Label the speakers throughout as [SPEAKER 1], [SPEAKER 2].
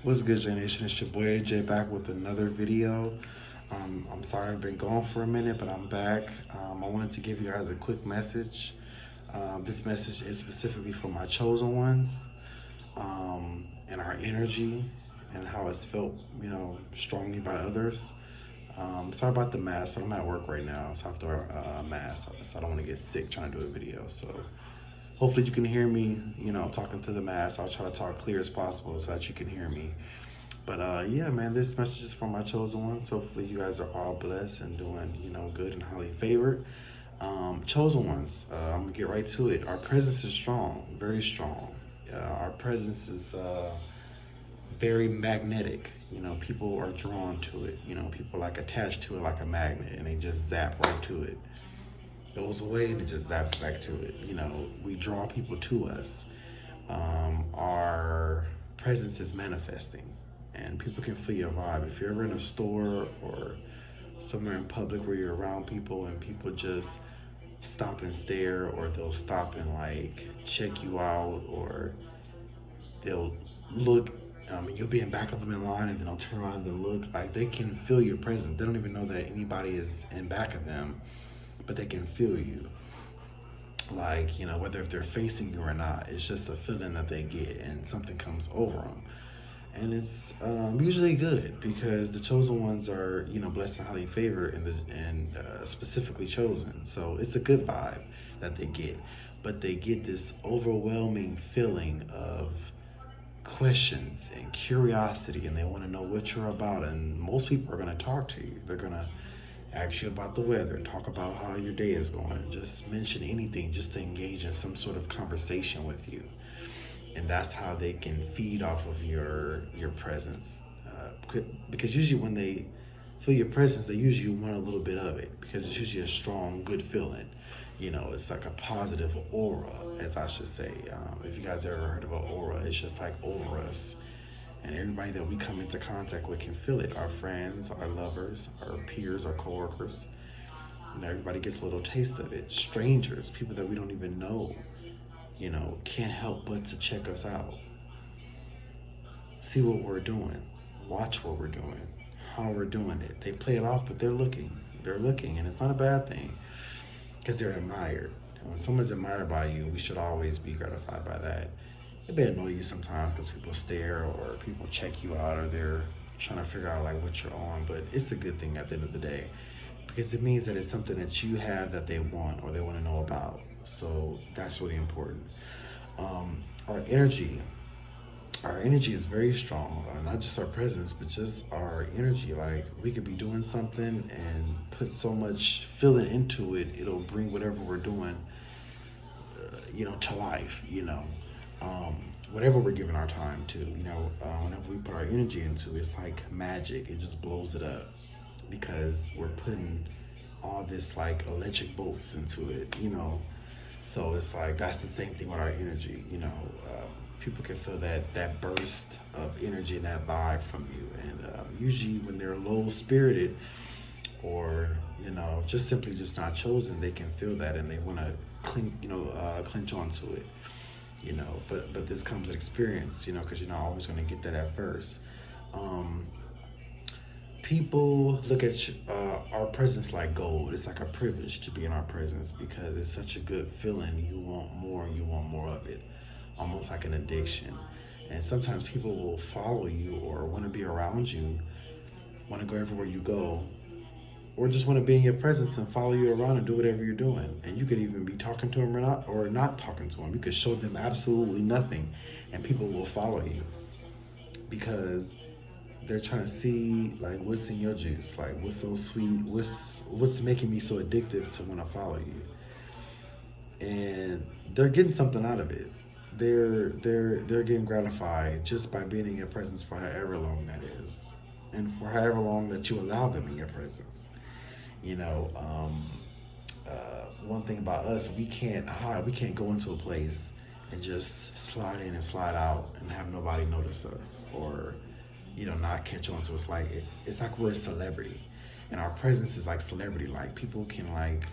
[SPEAKER 1] What's good, J Nation? It's your boy AJ back with another video. I'm sorry I've been gone for a minute, but I'm back. I wanted to give you guys a quick message. This message is specifically for my chosen ones, and our energy and how it's felt, strongly by others. Sorry about the mask, but I'm at work right now, so I have to wear a mask. So I don't want to get sick trying to do a video. So hopefully you can hear me, talking to the mask. I'll try to talk clear as possible so that you can hear me. But yeah, man, this message is for my chosen ones. Hopefully you guys are all blessed and doing, good and highly favored. Chosen ones, I'm gonna get right to it. Our presence is strong, very strong. Our presence is very magnetic. People are drawn to it. People like attached to it like a magnet, and they just zap right to it. Goes away and it just zaps back to it. We draw people to us. Our presence is manifesting, and people can feel your vibe. If you're ever in a store or somewhere in public where you're around people and people just stop and stare, or they'll stop and like check you out, or they'll look, you'll be in back of them in line, and then they'll turn around and look, like they can feel your presence. They don't even know that anybody is in back of them, but they can feel you. Like, whether if they're facing you or not, it's just a feeling that they get, and something comes over them. And it's usually good, because the chosen ones are, blessed and highly favored, and specifically chosen. So it's a good vibe that they get, but they get this overwhelming feeling of questions and curiosity, and they want to know what you're about. And most people are going to talk to you. They're going to ask you about the weather, talk about how your day is going, just mention anything just to engage in some sort of conversation with you. And that's how they can feed off of your presence. Because usually when they feel your presence, they usually want a little bit of it, because it's usually a strong, good feeling. It's like a positive aura, as I should say. If you guys ever heard of an aura, it's just like over us. And everybody that we come into contact with can feel it. Our friends, our lovers, our peers, our coworkers. Everybody gets a little taste of it. Strangers, people that we don't even know, can't help but to check us out. See what we're doing. Watch what we're doing. How we're doing it. They play it off, but they're looking. They're looking, and it's not a bad thing, because they're admired. And when someone's admired by you, we should always be gratified by that. It may annoy you sometimes because people stare, or people check you out, or they're trying to figure out like what you're on, but it's a good thing at the end of the day, because it means that it's something that you have that they want, or they want to know about. So that's really important. Our energy is very strong. Not just our presence, but just our energy. Like, we could be doing something and put so much feeling into it, it'll bring whatever we're doing, to life. Whatever we're giving our time to, whenever we put our energy into, it's like magic. It just blows it up, because we're putting all this like electric bolts into it, So it's like, that's the same thing with our energy, people can feel that burst of energy and that vibe from you. And usually when they're low spirited, or just simply just not chosen, they can feel that, and they want to clinch onto it. But this comes with experience, because you're not always going to get that at first. People look at our presence like gold. It's like a privilege to be in our presence, because it's such a good feeling. You want more, and you want more of it, almost like an addiction. And sometimes people will follow you, or want to be around you, want to go everywhere you go, or just want to be in your presence and follow you around and do whatever you're doing. And you could even be talking to them or not talking to them. You could show them absolutely nothing, and people will follow you, because they're trying to see like what's in your juice, like what's so sweet, what's making me so addictive to want to follow you. And they're getting something out of it. They're getting gratified just by being in your presence for however long that is, and for however long that you allow them in your presence. One thing about us, we can't hide. We can't go into a place and just slide in and slide out and have nobody notice us, or not catch on to us. Like, it's like we're a celebrity, and our presence is like celebrity. Like, people can like,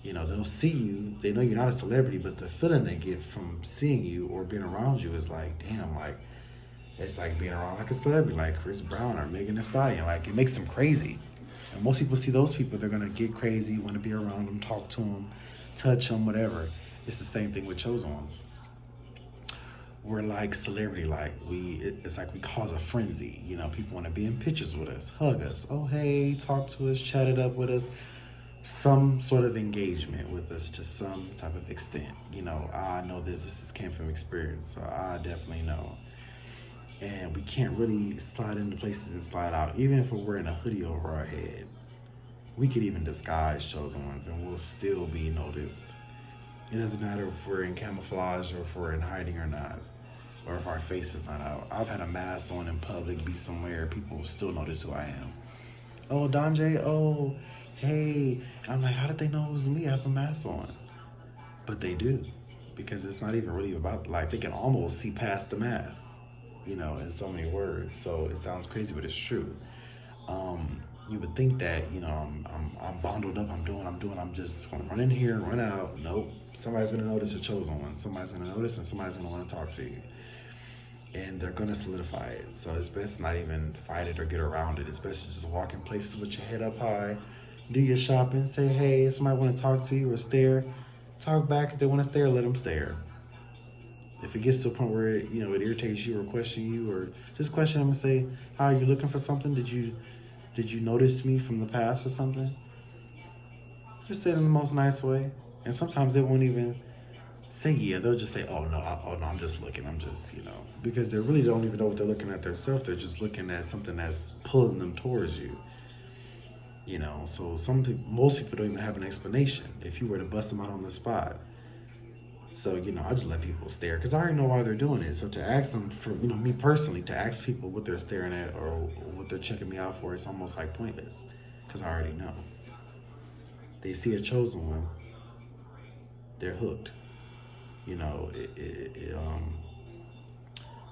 [SPEAKER 1] they'll see you, they know you're not a celebrity, but the feeling they get from seeing you or being around you is like, damn, like It's like being around like a celebrity, like Chris Brown or Megan Thee Stallion. Like, it makes them crazy. And most people see those people, they're gonna get crazy, want to be around them, talk to them, touch them, whatever. It's the same thing with chosen ones. We're like celebrity, like it's like we cause a frenzy. You know, people want to be in pictures with us, hug us, oh hey, talk to us, chat it up with us, some sort of engagement with us to some type of extent. You know, I know this came from experience, so I definitely know. And we can't really slide into places and slide out, even if we're wearing a hoodie over our head. We could even disguise chosen ones and we'll still be noticed. It doesn't matter if we're in camouflage or if we're in hiding or not, or if our face is not out. I've had a mask on in public, be somewhere, people will still notice who I am. Oh, Donjay, oh, hey. And I'm like, how did they know it was me? I have a mask on. But they do, because it's not even really about, like, they can almost see past the mask, you know, in so many words. So it sounds crazy, but it's true. You would think that, you know, I'm bundled up, I'm just gonna run in here, run out. Nope. Somebody's gonna notice a chosen one. Somebody's gonna notice and somebody's gonna want to talk to you. And they're gonna solidify it. So it's best not even fight it or get around it. It's best to just walk in places with your head up high, do your shopping, say, hey, if somebody wanna talk to you or stare, talk back. If they wanna stare, let them stare. If it gets to a point where it irritates you or question you, or just question them and say, "Hi, are you looking for something? Did you notice me from the past or something?" Just say it in the most nice way. And sometimes they won't even say yeah. They'll just say, "Oh no, I'm just looking. I'm just because they really don't even know what they're looking at themselves. They're just looking at something that's pulling them towards you. So most people don't even have an explanation. If you were to bust them out on the spot. So, I just let people stare because I already know why they're doing it. So to ask them for, me personally, to ask people what they're staring at or what they're checking me out for, it's almost like pointless because I already know. They see a chosen one, they're hooked.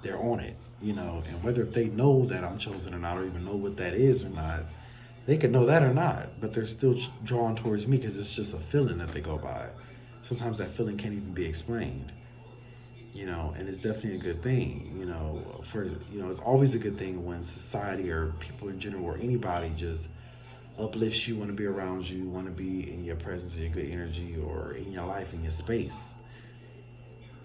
[SPEAKER 1] They're on it, and whether if they know that I'm chosen or not, or even know what that is or not, they could know that or not, but they're still drawn towards me because it's just a feeling that they go by. Sometimes that feeling can't even be explained, and it's definitely a good thing, it's always a good thing when society or people in general or anybody just uplifts you, want to be around you, want to be in your presence, or your good energy, or in your life, in your space.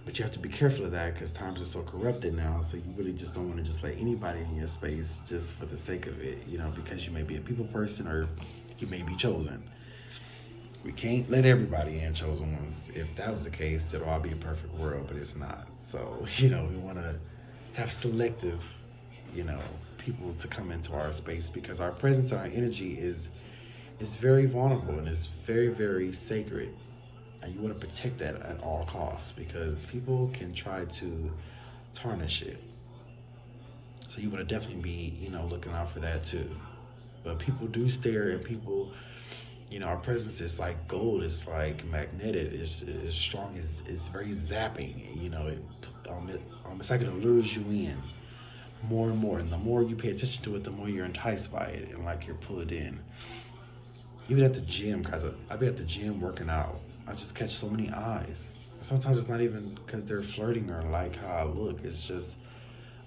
[SPEAKER 1] But you have to be careful of that because times are so corrupted now, so you really just don't want to just let anybody in your space just for the sake of it, because you may be a people person or you may be chosen. We can't let everybody in, chosen ones. If that was the case, it'll all be a perfect world, but it's not. So, we want to have selective, people to come into our space because our presence and our energy is very vulnerable and it's very, very sacred. And you want to protect that at all costs because people can try to tarnish it. So you want to definitely be, looking out for that too. But people do stare at people. Our presence is like gold. It's like magnetic. It's strong. It's very zapping. It's like it allures you in more and more. And the more you pay attention to it, the more you're enticed by it and like you're pulled in. Even at the gym, guys, I be at the gym working out. I just catch so many eyes. Sometimes it's not even because they're flirting or like how I look. It's just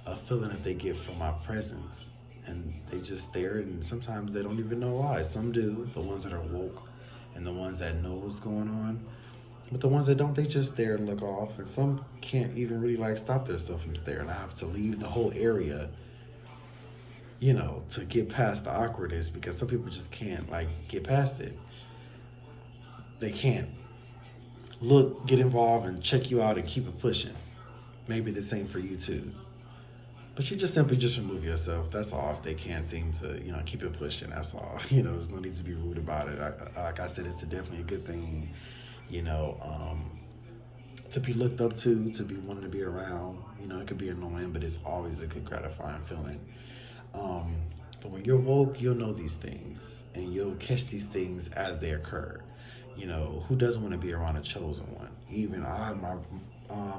[SPEAKER 1] a feeling that they get from my presence. And they just stare, and sometimes they don't even know why. Some do, the ones that are woke and the ones that know what's going on. But the ones that don't, they just stare and look off. And some can't even really stop themselves from staring. I have to leave the whole area, to get past the awkwardness because some people just can't get past it. They can't look, get involved and check you out and keep it pushing. Maybe the same for you too. But you just simply remove yourself. That's all. If they can't seem to, keep it pushing, that's all. There's no need to be rude about it. Like I said, it's definitely a good thing, to be looked up to be wanted to be around. It could be annoying, but it's always a good, gratifying feeling. But when you're woke, you'll know these things, and you'll catch these things as they occur. Who doesn't want to be around a chosen one? Even I,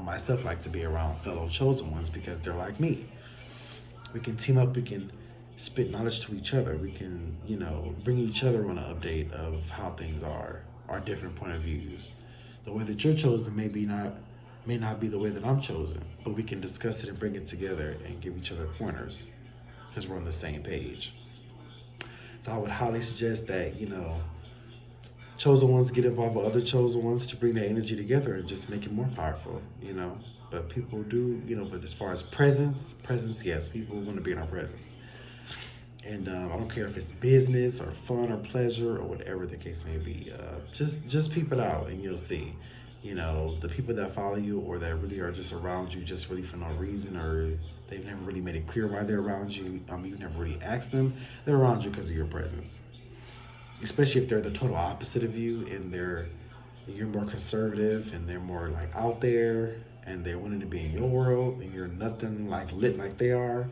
[SPEAKER 1] myself, like to be around fellow chosen ones because they're like me. We can team up, we can spit knowledge to each other, we can, bring each other on an update of how things are, our different point of views. The way that you're chosen may be not may not be the way that I'm chosen, but we can discuss it and bring it together and give each other pointers because we're on the same page. So I would highly suggest that, chosen ones get involved with other chosen ones to bring that energy together and just make it more powerful. But people do, but as far as presence, yes, people want to be in our presence. And I don't care if it's business or fun or pleasure or whatever the case may be. Just peep it out and you'll see. The people that follow you or that really are just around you just really for no reason, or they've never really made it clear why they're around you. You never really asked them. They're around you because of your presence. Especially if they're the total opposite of you and you're more conservative and they're more like out there and they're wanting to be in your world and you're nothing like lit like they are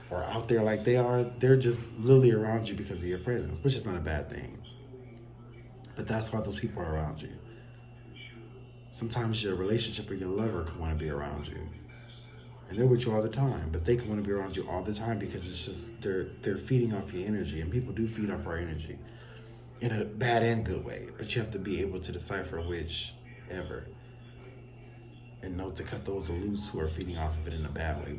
[SPEAKER 1] or out there like they are. They're just literally around you because of your presence, which is not a bad thing. But that's why those people are around you. Sometimes your relationship or your lover can want to be around you. And they're with you all the time, but they can want to be around you all the time because it's just they're feeding off your energy, and people do feed off our energy in a bad and good way. But you have to be able to decipher whichever and know to cut those loose who are feeding off of it in a bad way.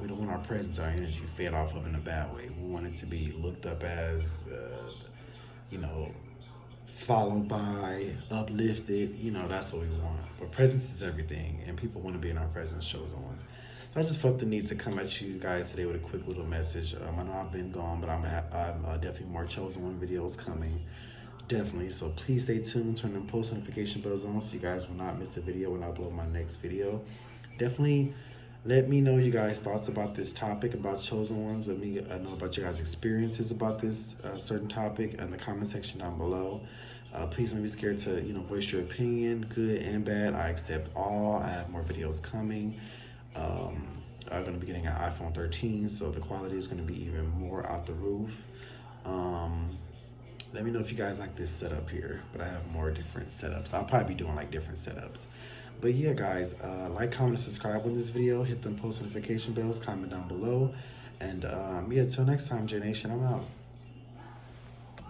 [SPEAKER 1] We don't want our presence, our energy fed off of in a bad way. We want it to be looked up as, followed by, uplifted. That's what we want. But presence is everything, and people want to be in our presence, chosen ones. So I just felt the need to come at you guys today with a quick little message. I know I've been gone, but I'm definitely more chosen one videos coming. Definitely. So please stay tuned. Turn them post notification bells on so you guys will not miss a video when I upload my next video. Definitely let me know you guys' thoughts about this topic, about chosen ones. Let me know about your guys' experiences about this certain topic in the comment section down below. Please don't be scared to voice your opinion, good and bad. I accept all. I have more videos coming. I'm going to be getting an iPhone 13, so the quality is going to be even more out the roof. Let me know if you guys like this setup here, but I have more different setups. I'll probably be doing like different setups. But yeah, guys, like, comment, and subscribe on this video. Hit them post notification bells, comment down below. And yeah, till next time, J Nation, I'm out.